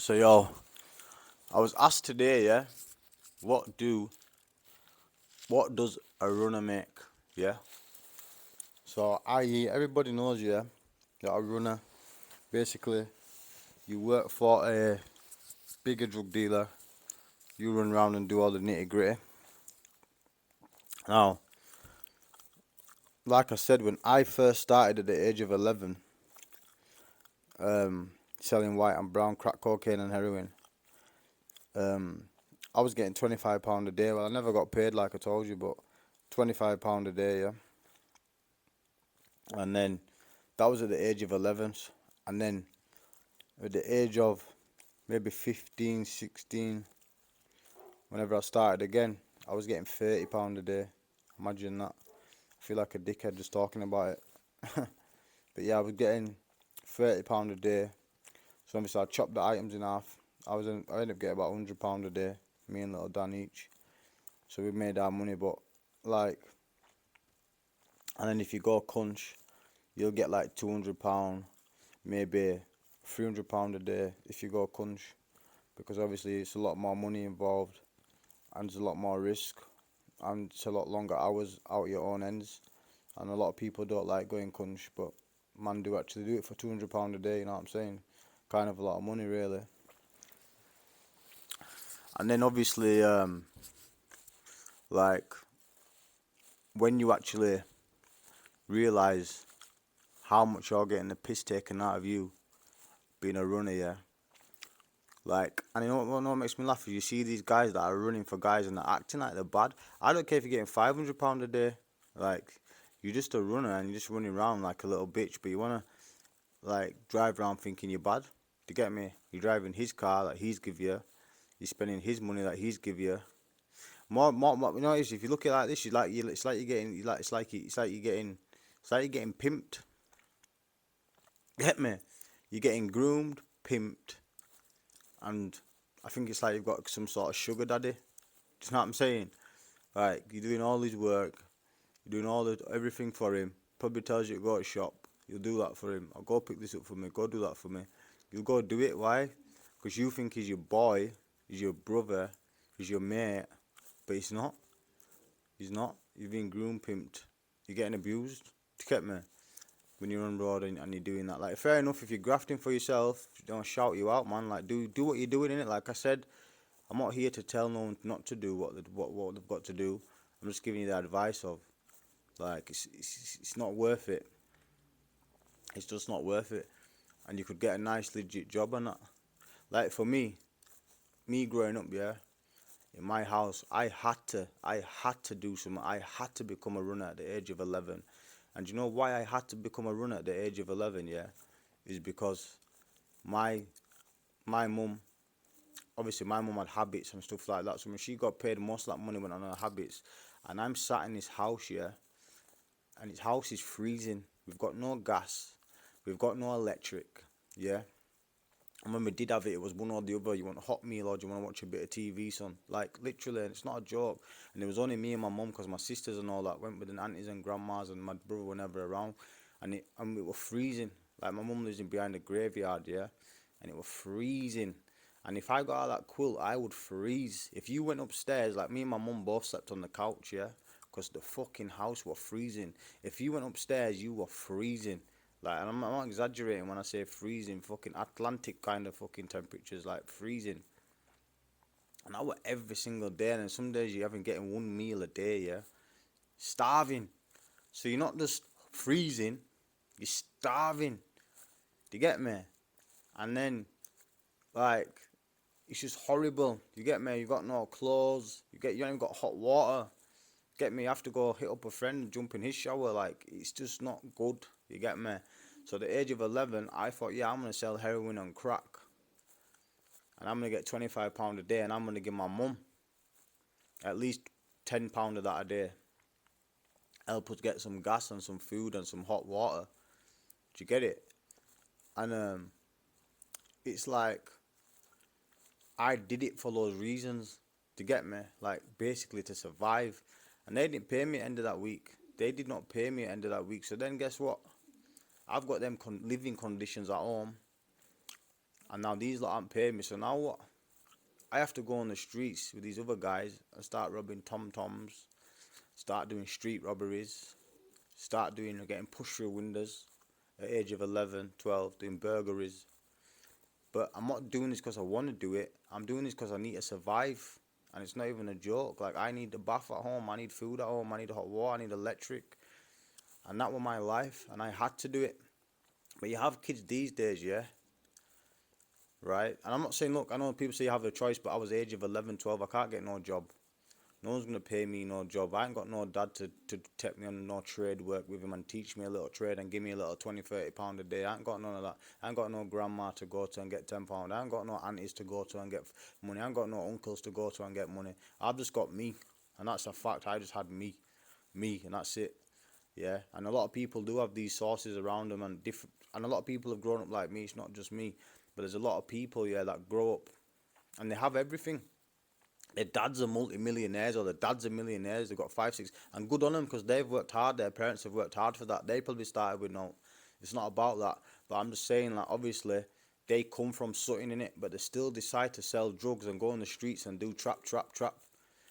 So yo, I was asked today, yeah, what do what does a runner make? Yeah. So everybody knows, yeah, that a runner basically you work for a bigger drug dealer, you run around and do all the nitty gritty. Now, like I said, when I first started at the age of 11, selling white and brown crack cocaine and heroin, um, I was getting £25 a day. Well, I never got paid like I told you, but £25 a day, yeah. And then that was at the age of 11. And then at the age of maybe 15, 16, whenever I started again, I was getting £30 a day. Imagine that. I feel like a dickhead just talking about it. But yeah, I was getting £30 a day. So obviously I chopped the items in half. I ended up getting about £100 a day, me and little Dan each. So we made our money, but like, and then if you go crunch, you'll get like £200, maybe £300 a day if you go crunch, because obviously it's a lot more money involved and there's a lot more risk and it's a lot longer hours out your own ends. And a lot of people don't like going crunch, but man do actually do it for £200 a day. You know what I'm saying? Kind of a lot of money, really. And then obviously, like when you actually realize how much you're getting the piss taken out of you being a runner, yeah. Like, and you know what makes me laugh is you see these guys that are running for guys and they're acting like they're bad. I don't care if you're getting £500 a day. Like, you're just a runner and you're just running around like a little bitch, but you wanna like drive around thinking you're bad. Do you get me? You're driving his car that he's give you. You're spending his money that he's give you. More, you know, if you look at it like this, it's like you're getting, it's like you're getting pimped. Get me? You're getting groomed, pimped, and I think it's like you've got some sort of sugar daddy. Do you know what I'm saying? Like you're doing all his work, you're doing everything for him. Probably tells you to go to shop. You'll do that for him. Or go pick this up for me. Go do that for me. You'll go do it. Why? Because you think he's your boy, he's your brother, he's your mate, but he's not. He's not. You're being groomed, pimped. You're getting abused. Do you get me? When you're on road and you're doing that, like fair enough if you're grafting for yourself, don't shout you out, man. Like do what you're doing in it. Like I said, I'm not here to tell no one not to do what they've got to do. I'm just giving you the advice of like it's not worth it. It's just not worth it, and you could get a nice legit job on that. Like for me growing up, yeah, in my house, I had to do something. I had to become a runner at the age of 11, and you know why I had to become a runner at the age of 11? Yeah, is because my my mum, obviously my mum had habits and stuff like that. So when she got paid, most of that money went on her habits. And I'm sat in this house, yeah, and this house is freezing. We've got no gas, we've got no electric, yeah. And when we did have it, it was one or the other. You want a hot meal or do you want to watch a bit of TV, son? Like, literally, and it's not a joke. And it was only me and my mum because my sisters and all that went with the aunties and grandmas and my brother were never around. And it was freezing. Like, my mum lives in behind the graveyard, yeah? And it was freezing. And if I got out of that quilt, I would freeze. If you went upstairs, like me and my mum both slept on the couch, yeah? Because the fucking house was freezing. If you went upstairs, you were freezing. Like, and I'm not exaggerating when I say freezing, fucking Atlantic kind of fucking temperatures, like freezing. And that was every single day. And then some days you haven't getting one meal a day, yeah? Starving. So you're not just freezing, you're starving. Do you get me? And then, like, it's just horrible. You get me? You got no clothes. You ain't even got hot water. Get me? You have to go hit up a friend and jump in his shower. Like, it's just not good. You get me? So at the age of 11, I thought, yeah, I'm going to sell heroin and crack. And I'm going to get £25 a day. And I'm going to give my mum at least £10 of that a day. Help us get some gas and some food and some hot water. Do you get it? And it's like, I did it for those reasons. To get me? Like, basically to survive. And they didn't pay me at the end of that week. They did not pay me at the end of that week. So then guess what? I've got them living conditions at home. And now these lot aren't paying me, so now what? I have to go on the streets with these other guys and start robbing tom-toms, start doing street robberies, start doing getting pushed through windows at the age of 11, 12, doing burglaries. But I'm not doing this because I want to do it. I'm doing this because I need to survive. And it's not even a joke. Like, I need a bath at home. I need food at home. I need hot water. I need electric. And that was my life. And I had to do it. But you have kids these days, yeah? Right? And I'm not saying, look, I know people say you have a choice, but I was age of 11, 12. I can't get no job. No one's going to pay me no job. I ain't got no dad to take me on no trade work with him and teach me a little trade and give me a little 20, 30 pound a day. I ain't got none of that. I ain't got no grandma to go to and get 10 pound. I ain't got no aunties to go to and get money. I ain't got no uncles to go to and get money. I've just got me. And that's a fact. I just had me. Me. And that's it. Yeah. And a lot of people do have these sources around them and a lot of people have grown up like me. It's not just me. But there's a lot of people, yeah, that grow up and they have everything. Their dads are multi-millionaires or their dads are millionaires. They've got five, six, and good on them because they've worked hard. Their parents have worked hard for that. They probably started with no. It's not about that. But I'm just saying, like, obviously, they come from something in it, but they still decide to sell drugs and go on the streets and do trap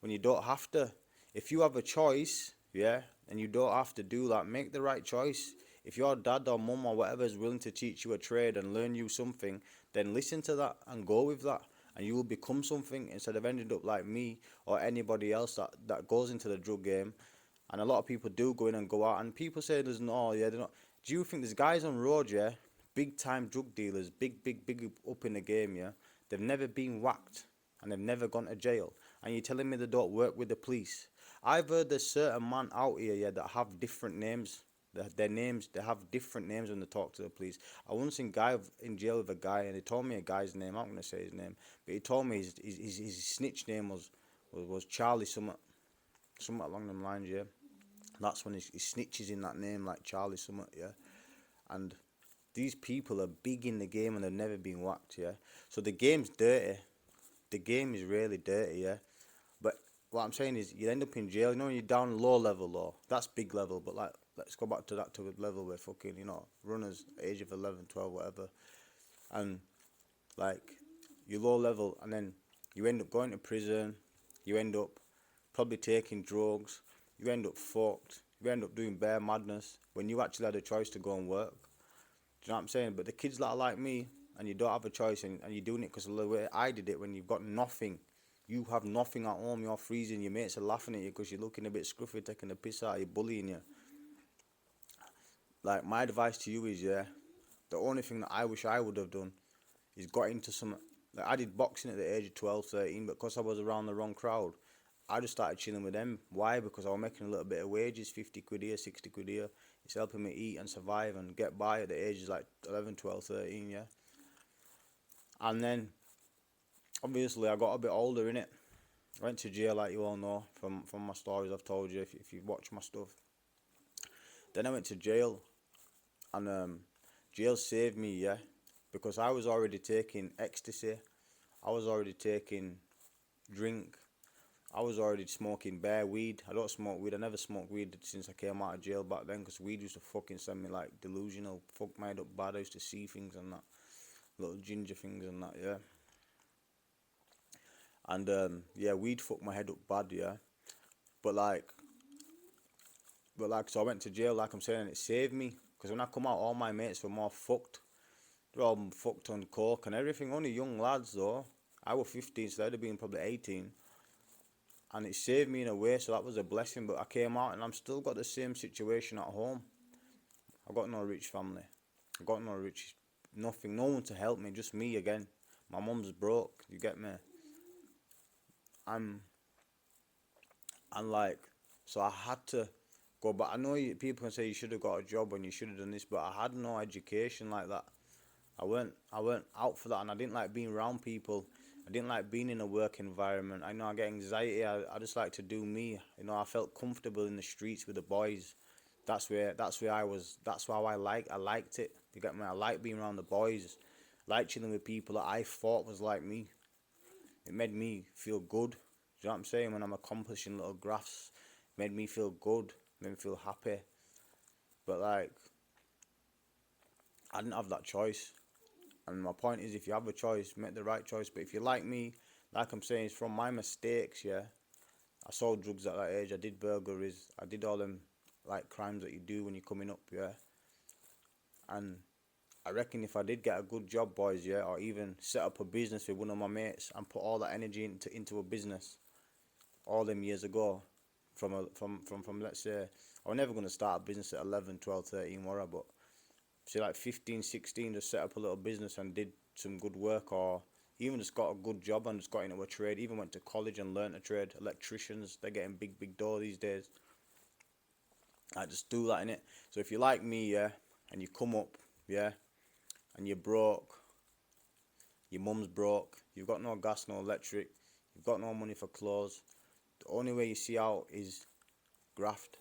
when you don't have to. If you have a choice, yeah, and you don't have to do that, make the right choice. If your dad or mum or whatever is willing to teach you a trade and learn you something, then listen to that and go with that. And you will become something instead of ending up like me or anybody else that goes into the drug game. And a lot of people do go in and go out. And people say there's no, yeah, they're not. Do you think there's guys on road, yeah, big time drug dealers, big up in the game, yeah? They've never been whacked and they've never gone to jail. And you're telling me they don't work with the police? I've heard there's certain man out here, yeah, that have different names. Their names, they have different names when they talk to the police. I once seen a guy in jail with a guy, and he told me a guy's name. I'm not gonna say his name, but he told me his snitch name was Charlie, something along them lines. Yeah, that's when he snitches in that name like Charlie something. Yeah, and these people are big in the game and they've never been whacked. Yeah, so the game's dirty. The game is really dirty. Yeah, but what I'm saying is you end up in jail. You know when you're down low level law, that's big level. But like, let's go back to that to a level where fucking, runners age of 11, 12, whatever, and like you low level, and then you end up going to prison. You end up probably taking drugs. You end up fucked. You end up doing bare madness when you actually had a choice to go and work. Do you know what I'm saying? But the kids that are like me, and you don't have a choice, and you're doing it because of the way I did it, when you've got nothing, you have nothing at home, you're freezing, your mates are laughing at you because you're looking a bit scruffy, taking the piss out, you're bullying you. Like, my advice to you is, yeah, the only thing that I wish I would have done is got into some, like, I did boxing at the age of 12, 13, but because I was around the wrong crowd, I just started chilling with them. Why? Because I was making a little bit of wages, 50 quid here, 60 quid here. It's helping me eat and survive and get by at the ages like 11, 12, 13, yeah. And then, obviously, I got a bit older in it. I went to jail, like you all know, from my stories I've told you, if you watch my stuff. Then I went to jail, and jail saved me, yeah, because I was already taking ecstasy, I was already taking drink, I was already smoking bare weed. I don't smoke weed. I never smoked weed since I came out of jail back then, because weed used to fucking send me like delusional, fuck made up bad. I used to see things and that, little ginger things and that, yeah. And yeah, weed fucked my head up bad, yeah. But like, so I went to jail, like I'm saying, and it saved me. Because when I come out, all my mates were more fucked. They're all fucked on coke and everything. Only young lads though. I was 15, so they'd have been probably 18. And it saved me in a way, so that was a blessing. But I came out and I'm still got the same situation at home. I got no rich family. I got no rich, nothing, no one to help me, just me again. My mum's broke, you get me? I'm, and like, so I had to go. But I know people can say you should have got a job and you should have done this, but I had no education like that. I weren't out for that, and I didn't like being around people. I didn't like being in a work environment. I know I get anxiety. I just like to do me. I felt comfortable in the streets with the boys. That's where I was. That's why I liked it. You get me? I like being around the boys. Like chilling with people that I thought was like me. It made me feel good. Do you know what I'm saying? When I'm accomplishing little graphs, it made me feel good. Made me feel happy. But like, I didn't have that choice. And my point is, if you have a choice, make the right choice. But if you're like me, like I'm saying, it's from my mistakes, yeah. I sold drugs at that age. I did burglaries. I did all them like crimes that you do when you're coming up, yeah. And I reckon if I did get a good job, boys, yeah, or even set up a business with one of my mates and put all that energy into a business, all them years ago, from let's say, I was never gonna start a business at 11, 12, 13, whatever, but say like 15, 16, just set up a little business and did some good work, or even just got a good job and just got into a trade, even went to college and learnt a trade. Electricians, they're getting big dough these days. I just do that in it. So if you like me, yeah, and you come up, yeah, and you're broke, your mum's broke, you've got no gas, no electric, you've got no money for clothes, the only way you see out is graft,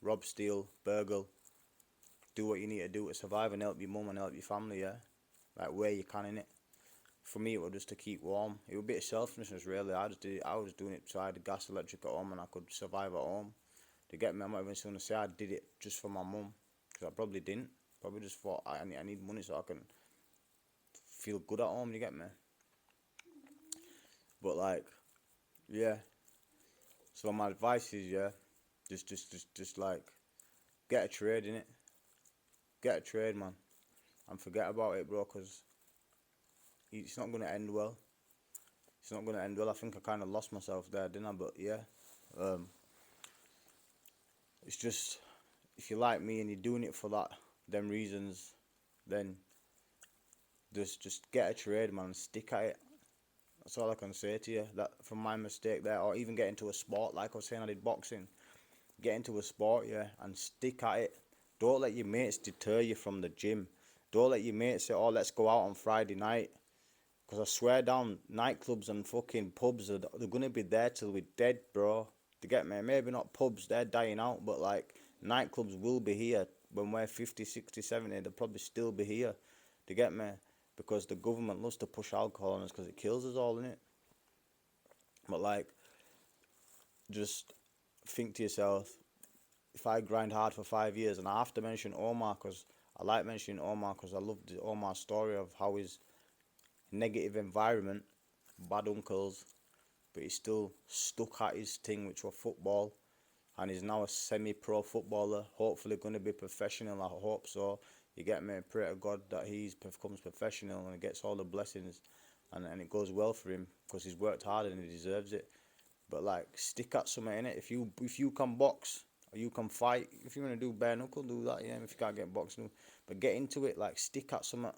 rob, steal, burgle, do what you need to do to survive and help your mum and help your family, yeah, like where you can in it. For me, it was just to keep warm. It was a bit of selfishness, really. I just did it. I was doing it so I had gas, electric at home, and I could survive at home. To get me, I'm not even going to say I did it just for my mum, because I probably didn't. Probably just thought I need money so I can feel good at home. You get me? But like, yeah. So my advice is, yeah, just like get a trade in it. Get a trade, man, and forget about it, bro. Cause it's not gonna end well. It's not gonna end well. I think I kind of lost myself there, didn't I? But yeah, um, it's just if you're like me and you're doing it for them reasons, then just get a trade, man, and stick at it. That's all I can say to you. That from my mistake there, or even get into a sport, like I was saying, I did boxing. Get into a sport, yeah, and stick at it. Don't let your mates deter you from the gym. Don't let your mates say, "Oh, let's go out on Friday night." Because I swear down, nightclubs and fucking pubs they're gonna be there till we're dead, bro. To get me, maybe not pubs, they're dying out, but like nightclubs will be here when we're 50, 60, 70. They'll probably still be here. To get me, because the government loves to push alcohol on us because it kills us all, innit? But like, just think to yourself, if I grind hard for 5 years, and I have to mention Omar because I like mentioning Omar because I love the Omar story of how his negative environment, bad uncles, but he's still stuck at his thing, which was football, and he's now a semi-pro footballer. Hopefully, going to be professional. I hope so. You get me? Pray to God that he becomes professional and gets all the blessings, and it goes well for him because he's worked hard and he deserves it. But like, stick at something in it. If you can box or you can fight, if you want to do bare knuckle, do that. Yeah, if you can't get boxing, but get into it. Like, stick at something.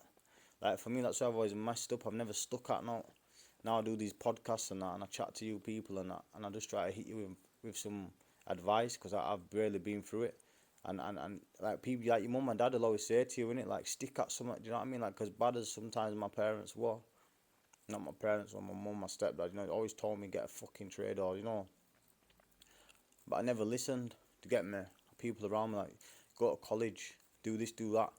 Like for me, that's why I've always messed up. I've never stuck at now. Now I do these podcasts and that, and I chat to you people and that, and I just try to hit you with some advice because I've barely been through it. And like people like your mum and dad will always say to you, innit, like stick at something. Do you know what I mean? Like, because bad as sometimes my parents were, not my parents or my mum, my stepdad, always told me get a fucking trade or. But I never listened. To get me, people around me like go to college, do this, do that.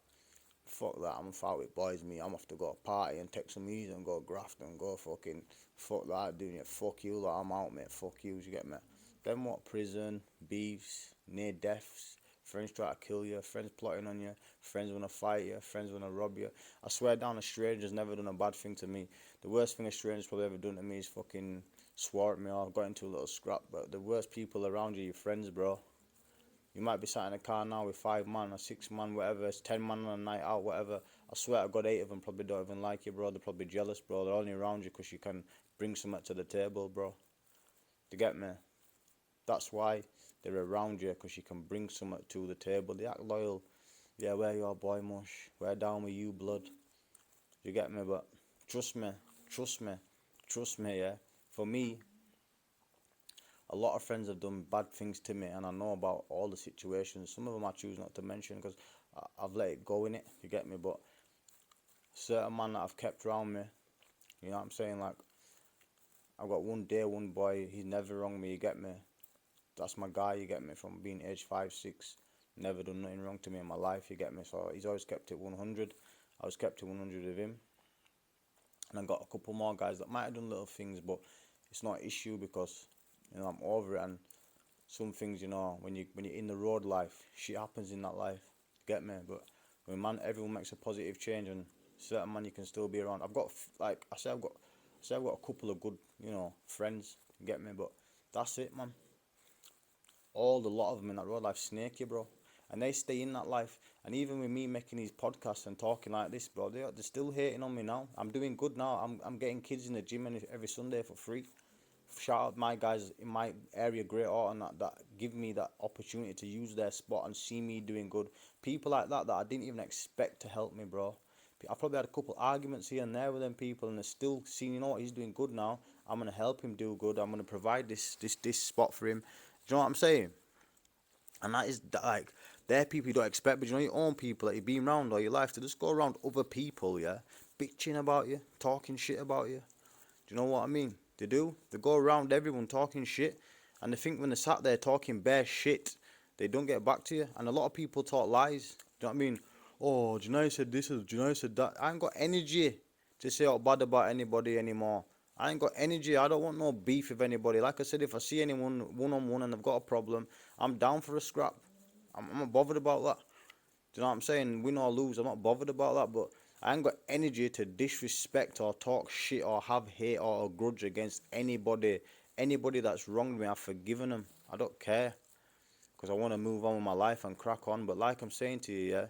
Fuck that, I'm out with boys, me. I'm off to go party and take some easy and go graft and go fucking fuck that, doing it. Fuck you, like, I'm out, mate. Fuck you, you get me? Then what? Prison, beefs, near deaths, friends try to kill you, friends plotting on you, friends wanna fight you, friends wanna rob you. I swear down, a stranger's never done a bad thing to me. The worst thing a stranger's probably ever done to me is fucking swore at me or got into a little scrap. But the worst people around you, your friends, bro. You might be sat in a car now with 5 man or 6 man, whatever. It's 10 man on a night out, whatever. I swear to God, 8 of them probably don't even like you, bro. They're probably jealous, bro. They're only around you because you can bring something to the table, bro. To get me? That's why they're around you, because you can bring something to the table. They act loyal. Yeah, where your boy, mush? We're down with you, blood. You get me? But trust me, trust me, trust me, yeah. For me, a lot of friends have done bad things to me, and I know about all the situations. Some of them I choose not to mention because I've let it go in it. You get me? But certain man that I've kept around me, you know what I'm saying? Like, I've got one day, one boy. He's never wronged me. You get me? That's my guy. You get me? From being age 5, 6, never done nothing wrong to me in my life. You get me? So he's always kept it 100. I was kept it 100 with him, and I got a couple more guys that might have done little things, but it's not an issue because I'm over it. And some things, when you're in the road life, shit happens in that life. Get me? But when everyone makes a positive change and certain man you can still be around. I've got like I say I've got a couple of good, friends. You get me? But that's it, man. A lot of them in that road life snake you, bro, and they stay in that life. And even with me making these podcasts and talking like this, bro, they're still hating on me now. I'm doing good now. I'm getting kids in the gym every Sunday for free. Shout out my guys in my area, Great Art, and that give me that opportunity to use their spot and see me doing good. People like that I didn't even expect to help me, bro. I probably had a couple arguments here and there with them people, and they're still seeing, what, he's doing good now. I'm gonna help him do good. I'm gonna provide this spot for him. Do you know what I'm saying? And that is like, they're people you don't expect, but your own people that you've been around all your life to just go around other people, yeah, bitching about you, talking shit about you. Do you know what I mean? They do. They go around everyone talking shit, and they think when they're sat there talking bare shit, they don't get back to you. And a lot of people talk lies. Do you know what I mean? Oh, Janai said this, or Janai said that. I ain't got energy to say out bad about anybody anymore. I ain't got energy. I don't want no beef with anybody. Like I said, if I see anyone one on one and they've got a problem, I'm down for a scrap. I'm not bothered about that. Do you know what I'm saying? Win or lose, I'm not bothered about that. But I ain't got energy to disrespect or talk shit or have hate or a grudge against anybody. Anybody that's wronged me, I've forgiven them. I don't care, because I want to move on with my life and crack on. But like I'm saying to you, yeah,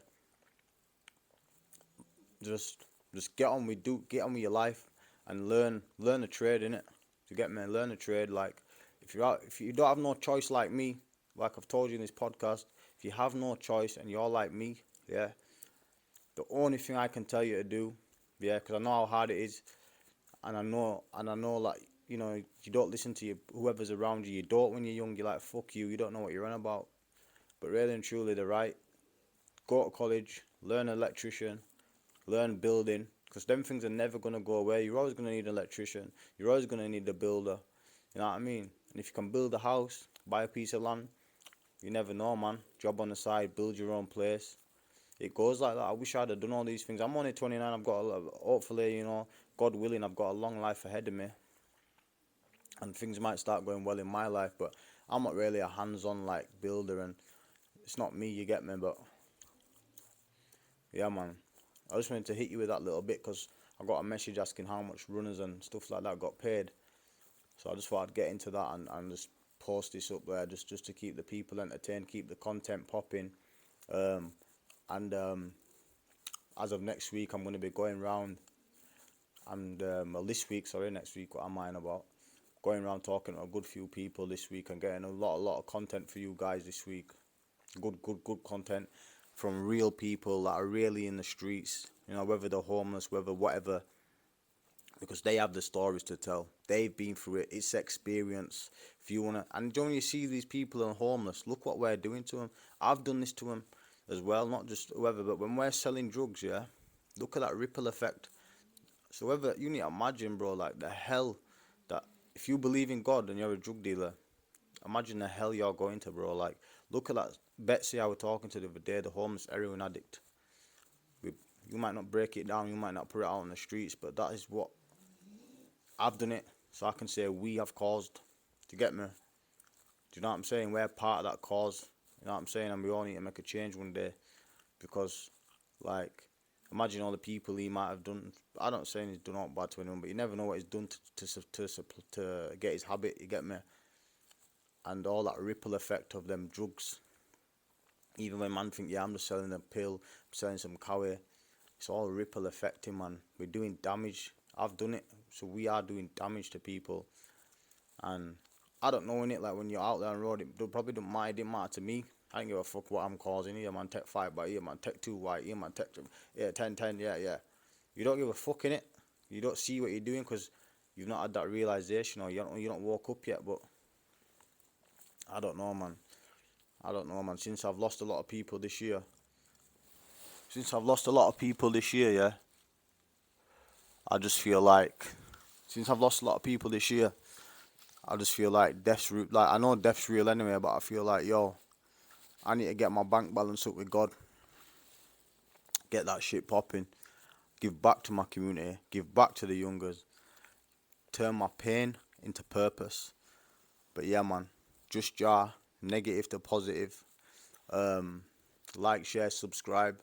just get on with your life and learn the trade, innit? To get me, learn the trade. Like, if you don't have no choice like me, like I've told you in this podcast, if you have no choice and you're like me, yeah, the only thing I can tell you to do, yeah, because I know how hard it is, and I know like, you don't listen to whoever's around you. You don't when you're young. You're like, fuck you. You don't know what you're on about. But really and truly, they're right. Go to college, learn electrician, learn building, because them things are never gonna go away. You're always gonna need an electrician. You're always gonna need a builder. You know what I mean? And if you can build a house, buy a piece of land, you never know, man. Job on the side, build your own place. It goes like that. I wish I'd have done all these things. I'm only 29. I've got hopefully, God willing, I've got a long life ahead of me, and things might start going well in my life. But I'm not really a hands-on like builder, and it's not me. You get me? But yeah, man. I just wanted to hit you with that little bit because I got a message asking how much runners and stuff like that got paid. So I just thought I'd get into that and just post this up there just to keep the people entertained, keep the content popping. Um, and as of next week, I'm going to be going around, and well, this week, sorry, next week, what am I on about? Going around talking to a good few people this week and getting a lot of content for you guys this week. Good content from real people that are really in the streets, whether they're homeless, whether whatever, because they have the stories to tell. They've been through it. It's experience. If you wanna, and when you see these people are homeless, look what we're doing to them. I've done this to them as well, not just whoever, but when we're selling drugs, yeah, look at that ripple effect. So whether you need to imagine, bro, like the hell that if you believe in God and you're a drug dealer, imagine the hell you're going to, bro. Like, look at that Betsy I was talking to the other day, the homeless heroin addict. You might not break it down, you might not put it out on the streets, but that is what I've done it. So I can say we have caused. To get me? Do you know what I'm saying? We're part of that cause. You know what I'm saying? And we all need to make a change one day, because, like, imagine all the people he might have done. I don't say he's done all bad to anyone, but you never know what he's done to get his habit. You get me? And all that ripple effect of them drugs. Even when man think, yeah, I'm just selling a pill, I'm selling some cowie, it's all ripple effecting, man. We're doing damage. I've done it, so we are doing damage to people. And I don't know, in it, like when you're out there on the road, it probably don't matter. It didn't matter to me. I don't give a fuck what I'm causing here, man. Tech 5 by here, man. Tech 2 white here, man. Tech, yeah, 10, yeah. You don't give a fuck, in it. You don't see what you're doing because you've not had that realization, or you don't woke up yet. But I don't know, man. Since I've lost a lot of people this year, yeah, I just feel like, since I've lost a lot of people this year, I just feel like death's real. Like, I know death's real anyway, but I feel like, yo, I need to get my bank balance up with God, get that shit popping, give back to my community, give back to the youngers, turn my pain into purpose. But yeah, man, just jar, negative to positive. Like, share, subscribe.